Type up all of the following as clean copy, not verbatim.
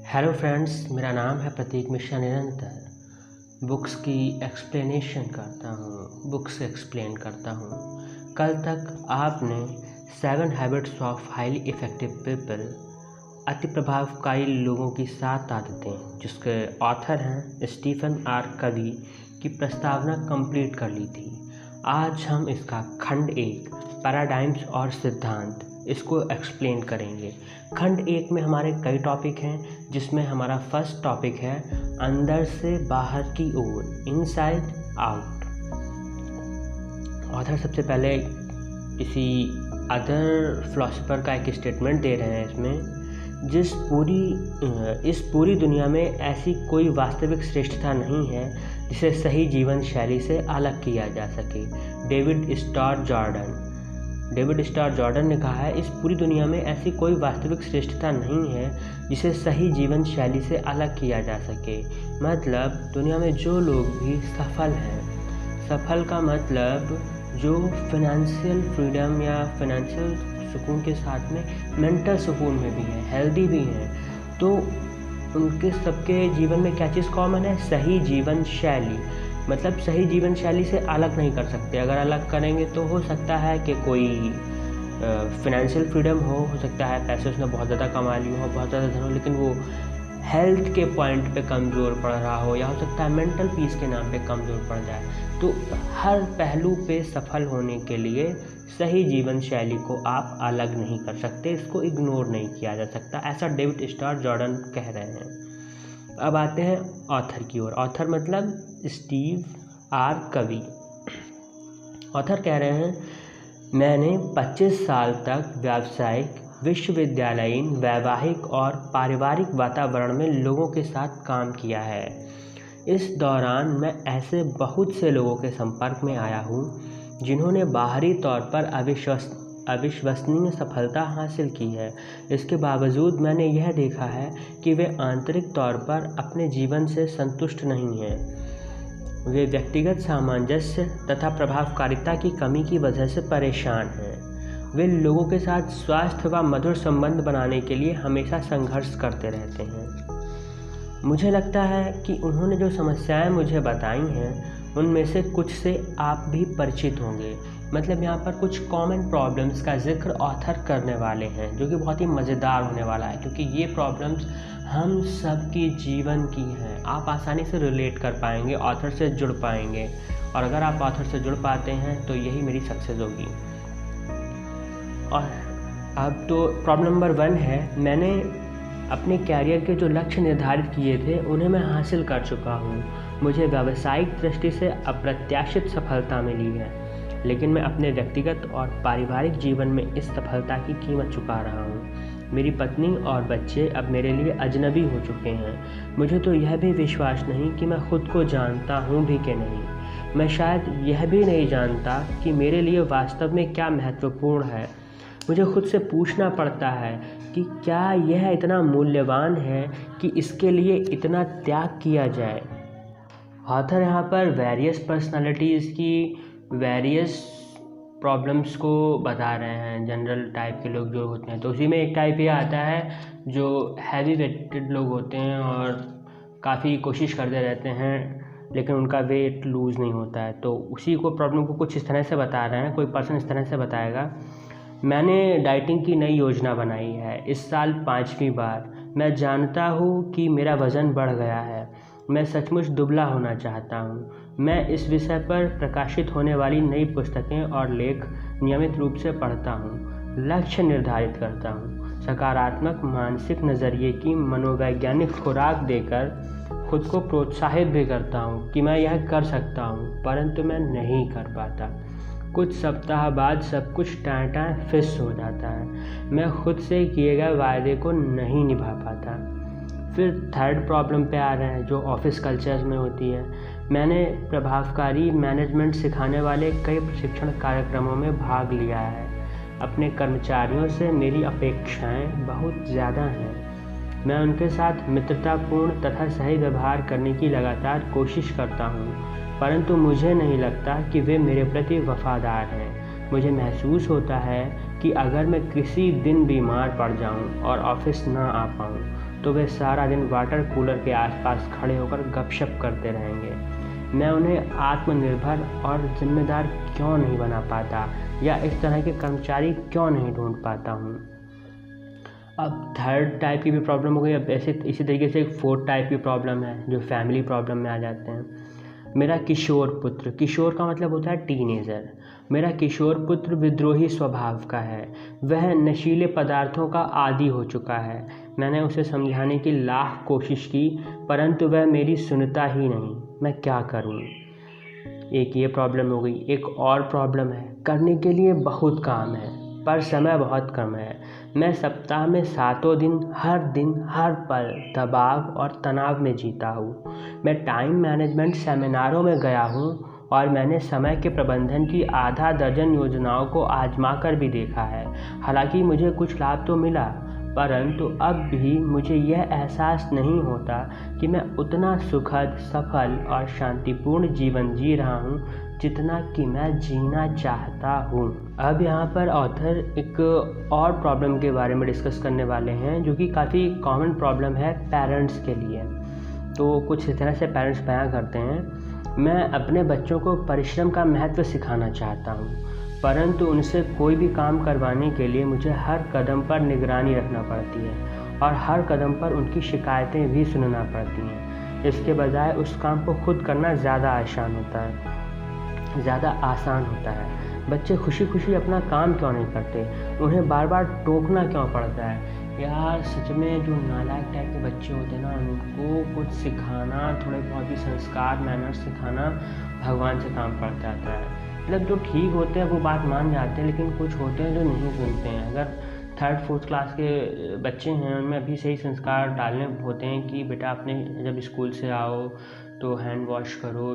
Hello friends, मेरा नाम है प्रतीक मिश्रा निरंतर। बुक्स की एक्सप्लेनेशन करता हूँ, बुक्स एक्सप्लेन करता हूँ। कल तक आपने 7 habits of highly effective people, अति प्रभावकारी लोगों की 7 आदतें, जिसके ऑथर हैं स्टीफन आर कवी, की प्रस्तावना कंप्लीट कर ली थी। आज हम इसका खंड 1 पैराडाइम्स और सिद्धांत इसको एक्सप्लेन करेंगे। खंड 1 में हमारे कई टॉपिक हैं, जिसमें हमारा फर्स्ट टॉपिक है अंदर से बाहर की ओर, इनसाइड आउट। ऑथर सबसे पहले किसी अदर फिलोसोफर का एक स्टेटमेंट दे रहे हैं इसमें, इस पूरी दुनिया में ऐसी कोई वास्तविक श्रेष्ठता नहीं है जिसे सही जीवन शैली से अलग किया जा सके। डेविड स्टार जॉर्डन ने कहा है, इस पूरी दुनिया में ऐसी कोई वास्तविक श्रेष्ठता नहीं है जिसे सही जीवन शैली से अलग किया जा सके। मतलब दुनिया में जो लोग भी सफल हैं, सफल का मतलब जो फाइनेंशियल फ्रीडम या फाइनेंशियल सुकून के साथ में मेंटल सुकून में भी हैं, हेल्दी भी हैं, तो उनके सबके जीवन में क्या चीज़ कॉमन है? सही जीवन शैली। मतलब सही जीवन शैली से अलग नहीं कर सकते। अगर अलग करेंगे तो हो सकता है कि कोई फाइनेंशियल फ्रीडम हो सकता है पैसे उसने बहुत ज़्यादा कमा लिए हो, बहुत ज़्यादा धन हो, लेकिन वो हेल्थ के पॉइंट पे कमज़ोर पड़ रहा हो, या हो सकता है मेंटल पीस के नाम पे कमज़ोर पड़ जाए। तो हर पहलू पे सफल होने के लिए सही जीवन शैली को आप अलग नहीं कर सकते, इसको इग्नोर नहीं किया जा सकता, ऐसा डेविड स्टार जॉर्डन कह रहे हैं। अब आते हैं ऑथर की ओर। ऑथर मतलब स्टीव आर कवी। ऑथर कह रहे हैं, मैंने 25 साल तक व्यावसायिक, विश्वविद्यालयीन, वैवाहिक और पारिवारिक वातावरण में लोगों के साथ काम किया है। इस दौरान मैं ऐसे बहुत से लोगों के संपर्क में आया हूँ जिन्होंने बाहरी तौर पर अविश्वसनीय सफलता हासिल की है। इसके बावजूद मैंने यह देखा है कि वे आंतरिक तौर पर अपने जीवन से संतुष्ट नहीं हैं। वे व्यक्तिगत सामंजस्य तथा प्रभावकारिता की कमी की वजह से परेशान हैं। वे लोगों के साथ स्वास्थ्य व मधुर संबंध बनाने के लिए हमेशा संघर्ष करते रहते हैं। मुझे लगता है कि उन्होंने जो समस्याएं मुझे बताई हैं उनमें से कुछ से आप भी परिचित होंगे। मतलब यहाँ पर कुछ कॉमन प्रॉब्लम्स का जिक्र ऑथर करने वाले हैं, जो कि बहुत ही मज़ेदार होने वाला है, क्योंकि ये प्रॉब्लम्स हम सब की जीवन की हैं। आप आसानी से रिलेट कर पाएंगे, ऑथर से जुड़ पाएंगे, और अगर आप ऑथर से जुड़ पाते हैं तो यही मेरी सक्सेस होगी। और अब तो प्रॉब्लम नंबर 1 है, मैंने अपने कैरियर के जो लक्ष्य निर्धारित किए थे उन्हें मैं हासिल कर चुका हूँ। मुझे व्यावसायिक दृष्टि से अप्रत्याशित सफलता मिली है, लेकिन मैं अपने व्यक्तिगत और पारिवारिक जीवन में इस सफलता की कीमत चुका रहा हूँ। मेरी पत्नी और बच्चे अब मेरे लिए अजनबी हो चुके हैं। मुझे तो यह भी विश्वास नहीं कि मैं खुद को जानता हूँ भी कि नहीं। मैं शायद यह भी नहीं जानता कि मेरे लिए वास्तव में क्या महत्वपूर्ण है। मुझे खुद से पूछना पड़ता है कि क्या यह इतना मूल्यवान है कि इसके लिए इतना त्याग किया जाए। ऑथर यहाँ पर वेरियस पर्सनालिटीज़ की वेरियस प्रॉब्लम्स को बता रहे हैं, जनरल टाइप के लोग जो होते हैं। तो उसी में एक टाइप ये आता है जो हैवी वेटेड लोग होते हैं और काफ़ी कोशिश करते रहते हैं, लेकिन उनका वेट लूज़ नहीं होता है। तो उसी को प्रॉब्लम को कुछ इस तरह से बता रहे हैं, कोई पर्सन इस तरह से बताएगा, मैंने डाइटिंग की नई योजना बनाई है, इस साल 5वीं बार। मैं जानता हूँ कि मेरा वज़न बढ़ गया है। मैं सचमुच दुबला होना चाहता हूँ। मैं इस विषय पर प्रकाशित होने वाली नई पुस्तकें और लेख नियमित रूप से पढ़ता हूँ। लक्ष्य निर्धारित करता हूँ। सकारात्मक मानसिक नज़रिए की मनोवैज्ञानिक खुराक देकर खुद को प्रोत्साहित भी करता हूँ कि मैं यह कर सकता हूँ, परंतु मैं नहीं कर पाता। कुछ सप्ताह बाद सब कुछ टाँ फिस हो जाता है। मैं खुद से किए गए वायदे को नहीं निभा पाता। फिर 3rd प्रॉब्लम पे आ रहे हैं, जो ऑफिस कल्चर्स में होती है। मैंने प्रभावकारी मैनेजमेंट सिखाने वाले कई प्रशिक्षण कार्यक्रमों में भाग लिया है। अपने कर्मचारियों से मेरी अपेक्षाएं बहुत ज़्यादा हैं। मैं उनके साथ मित्रतापूर्ण तथा सही व्यवहार करने की लगातार कोशिश करता हूँ, परंतु मुझे नहीं लगता कि वे मेरे प्रति वफादार हैं। मुझे महसूस होता है कि अगर मैं किसी दिन बीमार पड़ जाऊं और ऑफिस ना आ पाऊं तो वे सारा दिन वाटर कूलर के आसपास खड़े होकर गपशप करते रहेंगे। मैं उन्हें आत्मनिर्भर और जिम्मेदार क्यों नहीं बना पाता, या इस तरह के कर्मचारी क्यों नहीं ढूंढ पाता हूँ। अब थर्ड टाइप की भी प्रॉब्लम हो गई। अब ऐसे इसी तरीके से एक फोर्थ टाइप की प्रॉब्लम है जो फैमिली प्रॉब्लम में आ जाते हैं। मेरा किशोर पुत्र, किशोर का मतलब होता है टीनेजर। मेरा किशोर पुत्र विद्रोही स्वभाव का है। वह नशीले पदार्थों का आदी हो चुका है। मैंने उसे समझाने की लाख कोशिश की, परंतु वह मेरी सुनता ही नहीं। मैं क्या करूं? एक ये प्रॉब्लम हो गई। एक और प्रॉब्लम है, करने के लिए बहुत काम है पर समय बहुत कम है। मैं सप्ताह में 7 दिन हर पल दबाव और तनाव में जीता हूँ। मैं टाइम मैनेजमेंट सेमिनारों में गया हूँ और मैंने समय के प्रबंधन की आधा दर्जन योजनाओं को आजमा कर भी देखा है। हालांकि मुझे कुछ लाभ तो मिला, परंतु अब भी मुझे यह एहसास नहीं होता कि मैं उतना सुखद, सफल और शांतिपूर्ण जीवन जी रहा हूँ जितना कि मैं जीना चाहता हूँ। अब यहाँ पर ऑथर एक और प्रॉब्लम के बारे में डिस्कस करने वाले हैं जो कि काफ़ी कॉमन प्रॉब्लम है पेरेंट्स के लिए। तो कुछ इस तरह से पेरेंट्स बयां करते हैं, मैं अपने बच्चों को परिश्रम का महत्व सिखाना चाहता हूँ, परंतु उनसे कोई भी काम करवाने के लिए मुझे हर कदम पर निगरानी रखना पड़ती है और हर कदम पर उनकी शिकायतें भी सुनना पड़ती हैं। इसके बजाय उस काम को खुद करना ज़्यादा आसान होता है। बच्चे खुशी खुशी अपना काम क्यों नहीं करते? उन्हें बार बार टोकना क्यों पड़ता है? यार सच में जो नालायक टाइप के बच्चे होते हैं ना, उनको कुछ सिखाना, थोड़े बहुत ही संस्कार, मैनर्स सिखाना भगवान से काम पड़ जाता है। मतलब जो ठीक होते हैं वो बात मान जाते हैं, लेकिन कुछ होते हैं जो नहीं सुनते हैं। अगर 3rd 4th क्लास के बच्चे हैं, उनमें अभी सही संस्कार डालने होते हैं कि बेटा अपने जब स्कूल से आओ तो हैंड वॉश करो,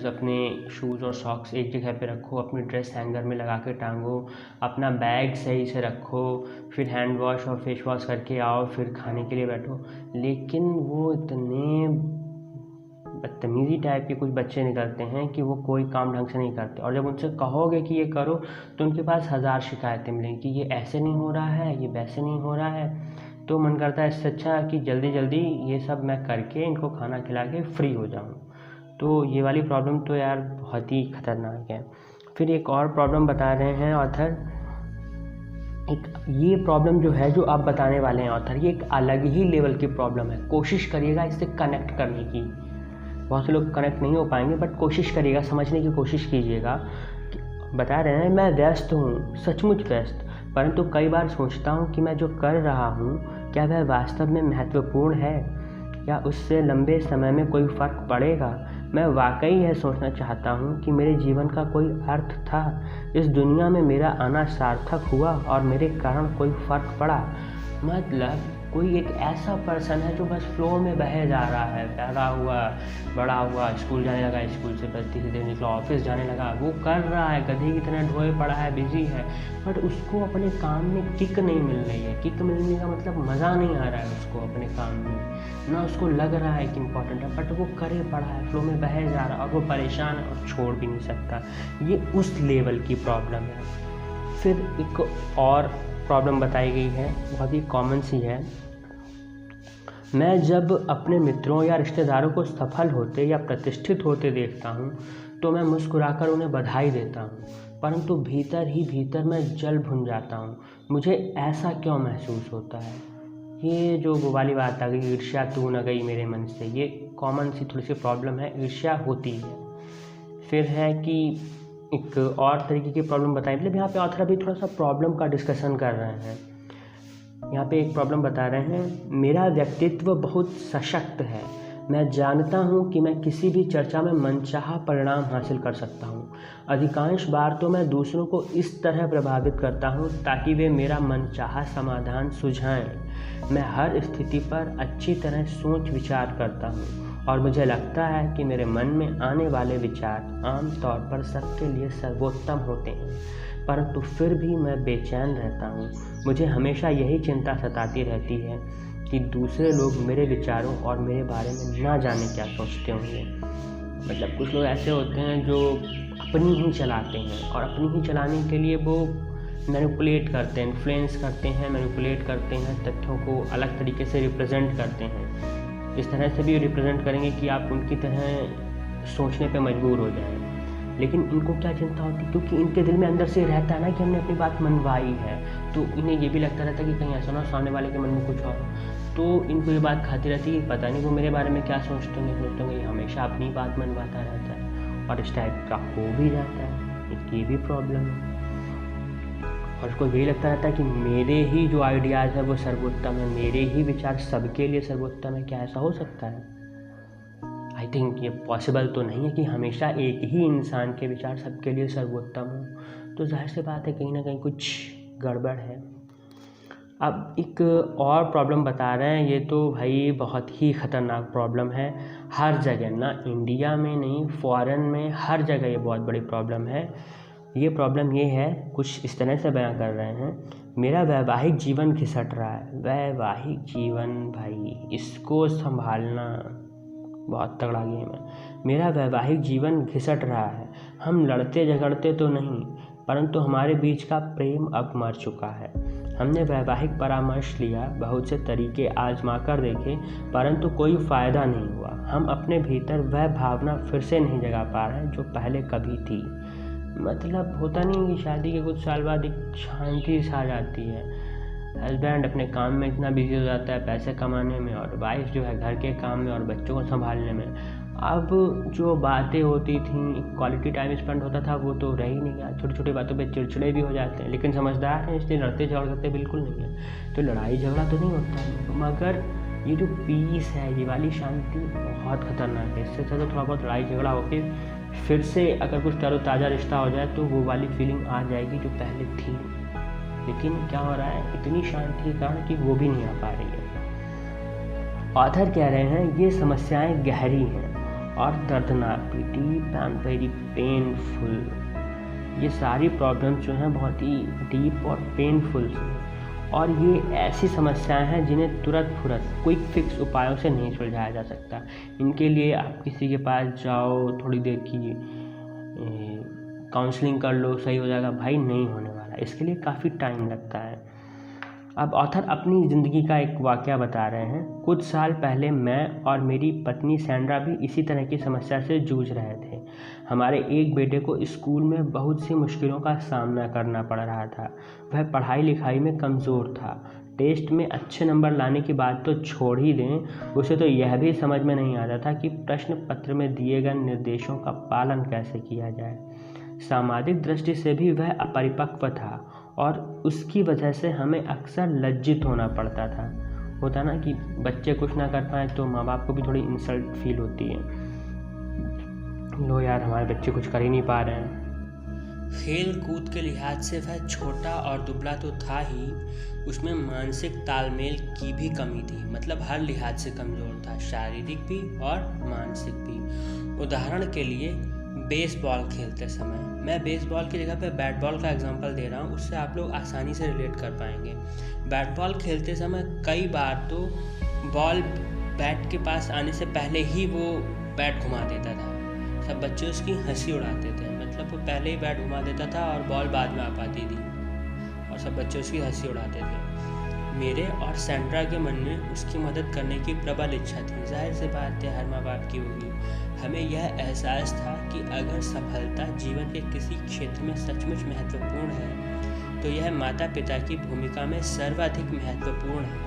अपने शूज़ और सॉक्स एक जगह पे रखो, अपनी ड्रेस हैंगर में लगा के टांगो, अपना बैग सही से रखो, फिर हैंड वॉश और फेस वॉश करके आओ, फिर खाने के लिए बैठो। लेकिन वो इतने बदतमीज़ी टाइप के कुछ बच्चे निकलते हैं कि वो कोई काम ढंग से नहीं करते, और जब उनसे कहोगे कि ये करो तो उनके पास 1000 शिकायतें मिलेंगी कि ये ऐसे नहीं हो रहा है, ये वैसे नहीं हो रहा है। तो मन करता है इससे अच्छा कि जल्दी जल्दी ये सब मैं करके इनको खाना खिला के फ्री हो जाऊँ। तो ये वाली प्रॉब्लम तो यार बहुत ही ख़तरनाक है। फिर एक और प्रॉब्लम बता रहे हैं ऑथर, ये प्रॉब्लम जो है जो आप बताने वाले हैं ऑथर, ये एक अलग ही लेवल की प्रॉब्लम है। कोशिश करिएगा इससे कनेक्ट करने की। बहुत से लोग कनेक्ट नहीं हो पाएंगे, बट कोशिश करिएगा, समझने की कोशिश कीजिएगा। बता रहे हैं, मैं व्यस्त हूँ, सचमुच व्यस्त, परंतु कई बार सोचता हूँ कि मैं जो कर रहा हूँ क्या वह वास्तव में महत्वपूर्ण है, क्या उससे लंबे समय में कोई फ़र्क पड़ेगा। मैं वाकई यह सोचना चाहता हूँ कि मेरे जीवन का कोई अर्थ था, इस दुनिया में मेरा आना सार्थक हुआ और मेरे कारण कोई फ़र्क पड़ा। मतलब कोई एक ऐसा पर्सन है जो बस फ्लो में बहे जा रहा है, पैदा हुआ, बड़ा हुआ, स्कूल जाने लगा, स्कूल से बस्ती से निकला, ऑफिस जाने लगा, वो कर रहा है, गधे की तरह ढोए पड़ा है, बिजी है, बट उसको अपने काम में किक नहीं मिल रही है। किक मिलने का मतलब मज़ा नहीं आ रहा है उसको अपने काम में, ना उसको लग रहा है कि इम्पोर्टेंट है, बट वो करे पड़ा है, फ्लो में बहे जा रहा है और वो परेशान है और छोड़ भी नहीं सकता। ये उस लेवल की प्रॉब्लम है। फिर एक और प्रॉब्लम बताई गई है, बहुत ही कॉमन सी है। मैं जब अपने मित्रों या रिश्तेदारों को सफल होते या प्रतिष्ठित होते देखता हूँ तो मैं मुस्कुराकर उन्हें बधाई देता हूँ, परंतु भीतर ही भीतर मैं जल भुन जाता हूँ। मुझे ऐसा क्यों महसूस होता है? ये जो वो वाली बात आ गई, ईर्ष्या तू न गई मेरे मन से, ये कॉमन सी थोड़ी सी प्रॉब्लम है, ईर्ष्या होती है। फिर है कि एक और तरीके की प्रॉब्लम बताई, मतलब यहाँ पे ऑथर अभी थोड़ा सा प्रॉब्लम का डिस्कशन कर रहे हैं। यहाँ पे एक प्रॉब्लम बता रहे हैं, मेरा व्यक्तित्व बहुत सशक्त है, मैं जानता हूँ कि मैं किसी भी चर्चा में मनचाहा परिणाम हासिल कर सकता हूँ। अधिकांश बार तो मैं दूसरों को इस तरह प्रभावित करता हूँ ताकि वे मेरा मनचाहा समाधान सुझाएं। मैं हर स्थिति पर अच्छी तरह सोच विचार करता हूँ और मुझे लगता है कि मेरे मन में आने वाले विचार आमतौर पर सबके लिए सर्वोत्तम होते हैं, परंतु फिर भी मैं बेचैन रहता हूँ। मुझे हमेशा यही चिंता सताती रहती है कि दूसरे लोग मेरे विचारों और मेरे बारे में ना जाने क्या सोचते होंगे। मतलब कुछ लोग ऐसे होते हैं जो अपनी ही चलाते हैं और अपनी ही चलाने के लिए वो मैनिपुलेट करते हैं, इन्फ्लुएंस करते हैं, मैनिपुलेट करते हैं, तथ्यों को अलग तरीके से रिप्रेजेंट करते हैं। इस तरह से भी रिप्रेजेंट करेंगे कि आप उनकी तरह सोचने पे मजबूर हो जाएं। लेकिन इनको क्या चिंता होती है, क्योंकि इनके दिल में अंदर से रहता है ना कि हमने अपनी बात मनवाई है, तो इन्हें ये भी लगता रहता है कि कहीं ऐसा ना हो सामने वाले के मन में कुछ और, तो इनको ये बात खाती रहती है पता नहीं वो मेरे बारे में क्या सोचते होंगे, ये हमेशा अपनी बात मनवाता रहता है और इस टाइप का हो भी जाता है। इसकी भी प्रॉब्लम है और उसको यही लगता रहता है कि मेरे ही जो आइडियाज़ है वो सर्वोत्तम है, मेरे ही विचार सबके लिए सर्वोत्तम है। क्या ऐसा हो सकता है? आई थिंक ये पॉसिबल तो नहीं है कि हमेशा एक ही इंसान के विचार सबके लिए सर्वोत्तम हो, तो जाहिर सी बात है कहीं ना कहीं कुछ गड़बड़ है। अब एक और प्रॉब्लम बता रहे हैं, ये तो भाई बहुत ही ख़तरनाक प्रॉब्लम है। हर जगह, ना इंडिया में नहीं, फॉरेन में, हर जगह ये बहुत बड़ी प्रॉब्लम है। ये प्रॉब्लम ये है, कुछ इस तरह से बयां कर रहे हैं, मेरा वैवाहिक जीवन घिसट रहा है। वैवाहिक जीवन भाई, इसको संभालना बहुत तगड़ा गेम है। मेरा वैवाहिक जीवन घिसट रहा है। हम लड़ते झगड़ते तो नहीं, परंतु हमारे बीच का प्रेम अब मर चुका है। हमने वैवाहिक परामर्श लिया, बहुत से तरीके आजमा कर देखे, परंतु कोई फ़ायदा नहीं हुआ। हम अपने भीतर वह भावना फिर से नहीं जगा पा रहे हैं जो पहले कभी थी। मतलब होता नहीं कि शादी के कुछ साल बाद एक शांति सा जाती है, हस्बैंड अपने काम में इतना बिजी हो जाता है, पैसे कमाने में, और वाइफ जो है घर के काम में और बच्चों को संभालने में। अब जो बातें होती थी, क्वालिटी टाइम स्पेंड होता था, वो तो रह ही नहीं गया। छोटी छोटी बातों पे चिड़चिड़े भी हो जाते हैं, लेकिन समझदार हैं इसलिए लड़ते झगड़ते बिल्कुल नहीं है। तो लड़ाई झगड़ा तो नहीं होता, मगर ये जो पीस है, ये वाली शांति बहुत ख़तरनाक है। इससे अच्छा तो थोड़ा बहुत लड़ाई झगड़ा होके फिर से अगर कुछ तरोताज़ा रिश्ता हो जाए तो वो वाली फीलिंग आ जाएगी जो पहले थी। लेकिन क्या हो रहा है, इतनी शांति के कारण कि वो भी नहीं आ पा रही है। ऑथर कह रहे हैं ये समस्याएं गहरी हैं और दर्दनाक भी, डीप एंड वेरी पेनफुल। ये सारी प्रॉब्लम्स जो हैं बहुत ही डीप और पेनफुल हैं, और ये ऐसी समस्याएं हैं जिन्हें तुरंत फुरत क्विक फिक्स उपायों से नहीं सुलझाया जा सकता। इनके लिए आप किसी के पास जाओ, थोड़ी देर की काउंसलिंग कर लो, सही हो जाएगा, भाई नहीं होने वाला। इसके लिए काफ़ी टाइम लगता है। अब ऑथर अपनी ज़िंदगी का एक वाक़या बता रहे हैं। कुछ साल पहले मैं और मेरी पत्नी सैंड्रा भी इसी तरह की समस्या से जूझ रहे थे। हमारे एक बेटे को स्कूल में बहुत सी मुश्किलों का सामना करना पड़ रहा था। वह पढ़ाई लिखाई में कमज़ोर था। टेस्ट में अच्छे नंबर लाने की बात तो छोड़ ही दें, उसे तो यह भी समझ में नहीं आता था कि प्रश्न पत्र में दिए गए निर्देशों का पालन कैसे किया जाए। सामाजिक दृष्टि से भी वह अपरिपक्व था और उसकी वजह से हमें अक्सर लज्जित होना पड़ता था। होता ना कि बच्चे कुछ ना कर पाए तो माँ बाप को भी थोड़ी इंसल्ट फील होती है, लो यार हमारे बच्चे कुछ कर ही नहीं पा रहे हैं। खेल कूद के लिहाज से वह छोटा और दुबला तो था ही, उसमें मानसिक तालमेल की भी कमी थी। मतलब हर लिहाज से कमज़ोर था, शारीरिक भी और मानसिक भी। उदाहरण के लिए बेसबॉल खेलते समय, मैं बेसबॉल की जगह पे बैट बॉल का एग्जांपल दे रहा हूँ, उससे आप लोग आसानी से रिलेट कर पाएंगे। बैट बॉल खेलते समय कई बार तो बॉल बैट के पास आने से पहले ही वो बैट घुमा देता था। सब बच्चे उसकी हंसी उड़ाते थे, मतलब वो पहले ही बैट घुमा देता था और बॉल बाद में आ पाती थी और सब बच्चे उसकी हंसी उड़ाते थे। मेरे और सैंड्रा के मन में उसकी मदद करने की प्रबल इच्छा थी। जाहिर सी बात है, हर माँ बाप की होगी। हमें यह एहसास था कि अगर सफलता जीवन के किसी क्षेत्र में सचमुच महत्वपूर्ण है तो यह माता पिता की भूमिका में सर्वाधिक महत्वपूर्ण है।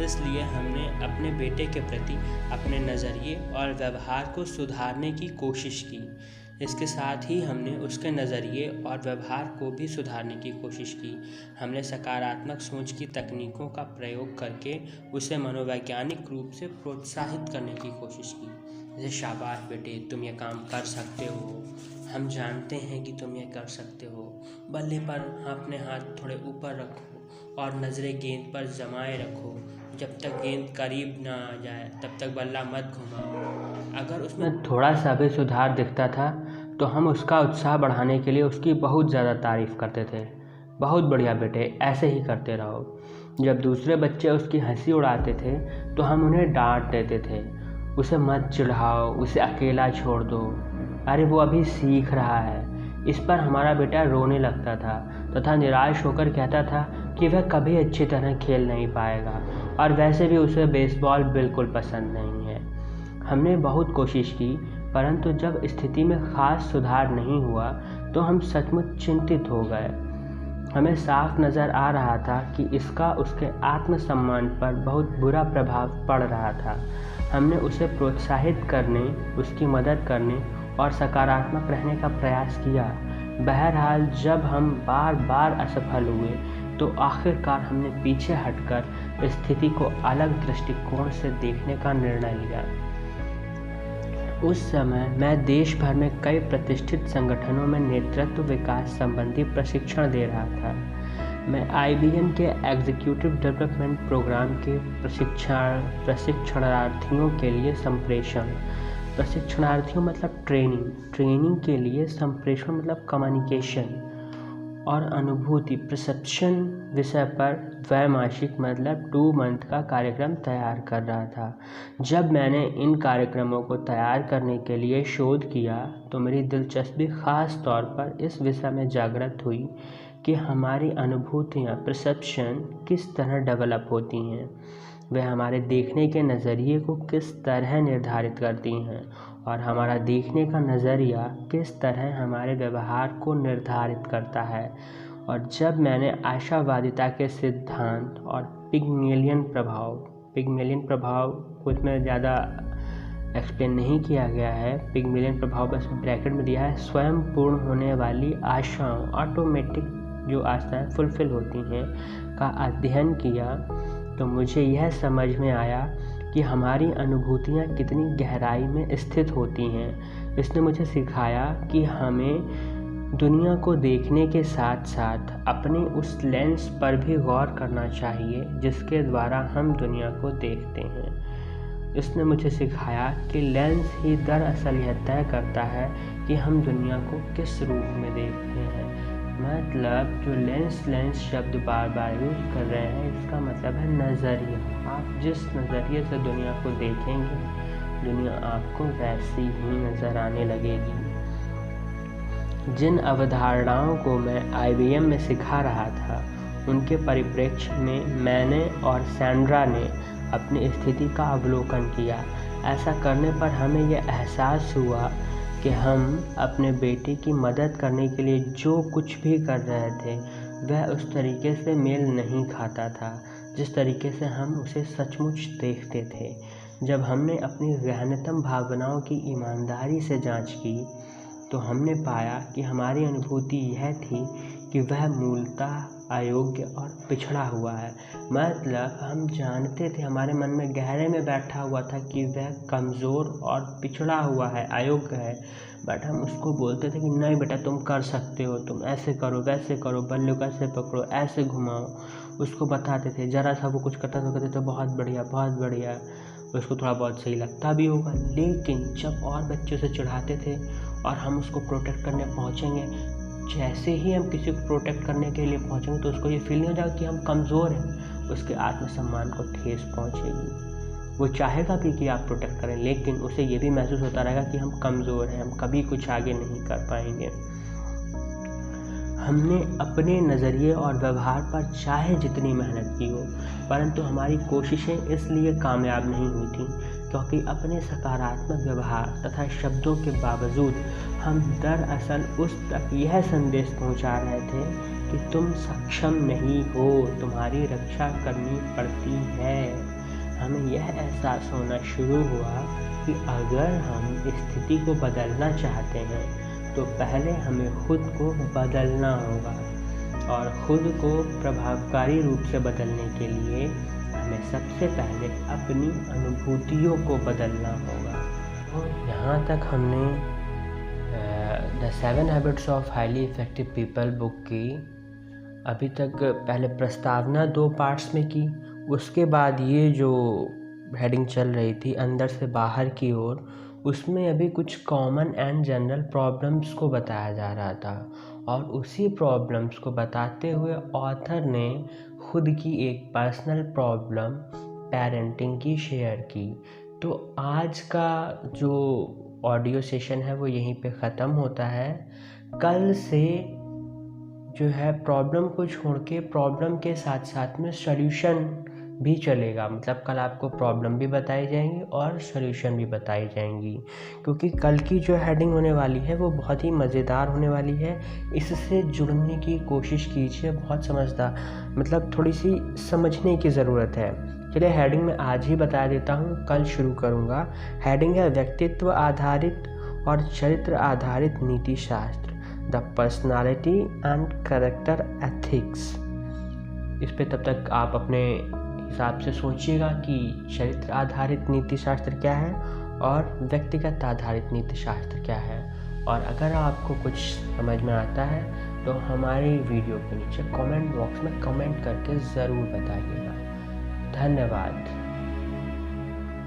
इसलिए हमने अपने बेटे के प्रति अपने नज़रिए और व्यवहार को सुधारने की कोशिश की। इसके साथ ही हमने उसके नज़रिए और व्यवहार को भी सुधारने की कोशिश की। हमने सकारात्मक सोच की तकनीकों का प्रयोग करके उसे मनोवैज्ञानिक रूप से प्रोत्साहित करने की कोशिश की। जैसे शाबाश बेटे, तुम ये काम कर सकते हो, हम जानते हैं कि तुम ये कर सकते हो, बल्ले पर अपने हाथ थोड़े ऊपर रखो और नज़रें गेंद पर जमाए रखो, जब तक गेंद करीब ना आ जाए तब तक बल्ला मत घुमाओ। अगर उसमें थोड़ा सा भी सुधार दिखता था तो हम उसका उत्साह बढ़ाने के लिए उसकी बहुत ज़्यादा तारीफ़ करते थे। बहुत बढ़िया बेटे, ऐसे ही करते रहो। जब दूसरे बच्चे उसकी हंसी उड़ाते थे तो हम उन्हें डांट देते थे, उसे मत चिढ़ाओ, उसे अकेला छोड़ दो, अरे वो अभी सीख रहा है, इस पर हमारा बेटा रोने लगता था तथा निराश होकर कहता था कि वह कभी अच्छी तरह खेल नहीं पाएगा और वैसे भी उसे बेसबॉल बिल्कुल पसंद नहीं है। हमने बहुत कोशिश की, परंतु जब स्थिति में खास सुधार नहीं हुआ तो हम सचमुच चिंतित हो गए। हमें साफ नज़र आ रहा था कि इसका उसके आत्मसम्मान पर बहुत बुरा प्रभाव पड़ रहा था। हमने उसे प्रोत्साहित करने, उसकी मदद करने और सकारात्मक रहने का प्रयास किया। बहरहाल जब हम बार बार असफल हुए तो आखिरकार हमने पीछे हटकर स्थिति को अलग दृष्टिकोण से देखने का निर्णय लिया। उस समय मैं देश भर में कई प्रतिष्ठित संगठनों में नेतृत्व विकास संबंधी प्रशिक्षण दे रहा था। मैं IBM के एग्जीक्यूटिव डेवलपमेंट प्रोग्राम के प्रशिक्षणार्थियों के लिए संप्रेषण, प्रशिक्षणार्थियों मतलब ट्रेनिंग के लिए संप्रेषण मतलब कम्युनिकेशन और अनुभूति परसेप्शन विषय पर द्वैमासिक मतलब 2 मंथ का कार्यक्रम तैयार कर रहा था। जब मैंने इन कार्यक्रमों को तैयार करने के लिए शोध किया तो मेरी दिलचस्पी खास तौर पर इस विषय में जागृत हुई कि हमारी अनुभूतियाँ परसेप्शन किस तरह डेवलप होती हैं, वे हमारे देखने के नज़रिए को किस तरह निर्धारित करती हैं और हमारा देखने का नज़रिया किस तरह हमारे व्यवहार को निर्धारित करता है। और जब मैंने आशावादिता के सिद्धांत और पिग्मेलियन प्रभाव कुछ में ज़्यादा एक्सप्लेन नहीं किया गया है, पिग्मेलियन प्रभाव बस ब्रैकेट में दिया है, स्वयं पूर्ण होने वाली आशाओं, ऑटोमेटिक जो आशाएं फुलफिल होती हैं का अध्ययन किया तो मुझे यह समझ में आया कि हमारी अनुभूतियाँ कितनी गहराई में स्थित होती हैं। इसने मुझे सिखाया कि हमें दुनिया को देखने के साथ साथ अपने उस लेंस पर भी गौर करना चाहिए जिसके द्वारा हम दुनिया को देखते हैं। इसने मुझे सिखाया कि लेंस ही दरअसल यह तय करता है कि हम दुनिया को किस रूप में देखते हैं। मतलब जो लेंस शब्द बार बार यूज कर रहे हैं, इसका मतलब है नज़रिया। आप जिस नज़रिए से दुनिया को देखेंगे, दुनिया आपको वैसी ही नज़र आने लगेगी। जिन अवधारणाओं को मैं IBM में सिखा रहा था, उनके परिप्रेक्ष्य में मैंने और सैंड्रा ने अपनी स्थिति का अवलोकन किया। ऐसा करने पर हमें यह एहसास हुआ कि हम अपने बेटे की मदद करने के लिए जो कुछ भी कर रहे थे वह उस तरीके से मेल नहीं खाता था जिस तरीके से हम उसे सचमुच देखते थे। जब हमने अपनी गहनतम भावनाओं की ईमानदारी से जांच की तो हमने पाया कि हमारी अनुभूति यह थी कि वह मूलतः अयोग्य और पिछड़ा हुआ है। मतलब हम जानते थे, हमारे मन में गहरे में बैठा हुआ था कि वह कमज़ोर और पिछड़ा हुआ है, अयोग्य है, बट हम उसको बोलते थे कि नहीं बेटा तुम कर सकते हो, तुम ऐसे करो, वैसे करो, बल्ले को ऐसे पकड़ो, ऐसे घुमाओ। उसको बताते थे, ज़रा सा वो कुछ करता तो कहते थे बहुत बढ़िया बहुत बढ़िया, उसको थोड़ा बहुत सही लगता भी होगा। लेकिन जब और बच्चों से चिढ़ाते थे और हम उसको प्रोटेक्ट करने पहुँचेंगे, जैसे ही हम किसी को प्रोटेक्ट करने के लिए पहुँचेंगे तो उसको ये फील नहीं हो जाएगा कि हम कमज़ोर हैं, उसके आत्मसम्मान को ठेस पहुँचेगी। वो चाहेगा भी कि आप प्रोटेक्ट करें, लेकिन उसे ये भी महसूस होता रहेगा कि हम कमज़ोर हैं, हम कभी कुछ आगे नहीं कर पाएंगे। हमने अपने नज़रिए और व्यवहार पर चाहे जितनी मेहनत की हो, परंतु हमारी कोशिशें इसलिए कामयाब नहीं हुई थी क्योंकि अपने सकारात्मक व्यवहार तथा शब्दों के बावजूद हम दरअसल उस तक यह संदेश पहुंचा रहे थे कि तुम सक्षम नहीं हो, तुम्हारी रक्षा करनी पड़ती है। हमें यह एहसास होना शुरू हुआ कि अगर हम स्थिति को बदलना चाहते हैं तो पहले हमें खुद को बदलना होगा, और खुद को प्रभावकारी रूप से बदलने के लिए हमें सबसे पहले अपनी अनुभूतियों को बदलना होगा। और यहाँ तक हमने the 7 habits of highly effective people book की अभी तक पहले प्रस्तावना 2 पार्ट्स में की, उसके बाद ये जो हेडिंग चल रही थी अंदर से बाहर की ओर, उसमें अभी कुछ कॉमन एंड जनरल प्रॉब्लम्स को बताया जा रहा था, और उसी प्रॉब्लम्स को बताते हुए ऑथर ने खुद की एक पर्सनल प्रॉब्लम पेरेंटिंग की शेयर की। तो आज का जो ऑडियो सेशन है वो यहीं पे ख़त्म होता है। कल से जो है प्रॉब्लम को छोड़ के प्रॉब्लम के साथ साथ में सॉल्यूशन भी चलेगा। मतलब कल आपको प्रॉब्लम भी बताई जाएंगी और सॉल्यूशन भी बताई जाएंगी, क्योंकि कल की जो हेडिंग होने वाली है वो बहुत ही मज़ेदार होने वाली है। इससे जुड़ने की कोशिश कीजिए, बहुत समझदार, मतलब थोड़ी सी समझने की ज़रूरत है। चलिए हेडिंग मैं आज ही बता देता हूँ, कल शुरू करूँगा। हेडिंग है व्यक्तित्व आधारित और चरित्र आधारित नीति शास्त्र, the personality and character ethics. इस पे तब तक आप अपने हिसाब से सोचिएगा कि चरित्र आधारित नीति शास्त्र क्या है और व्यक्तिगत आधारित नीति शास्त्र क्या है। और अगर आपको कुछ समझ में आता है तो हमारी वीडियो के नीचे कमेंट बॉक्स में कमेंट करके ज़रूर बताइएगा। धन्यवाद।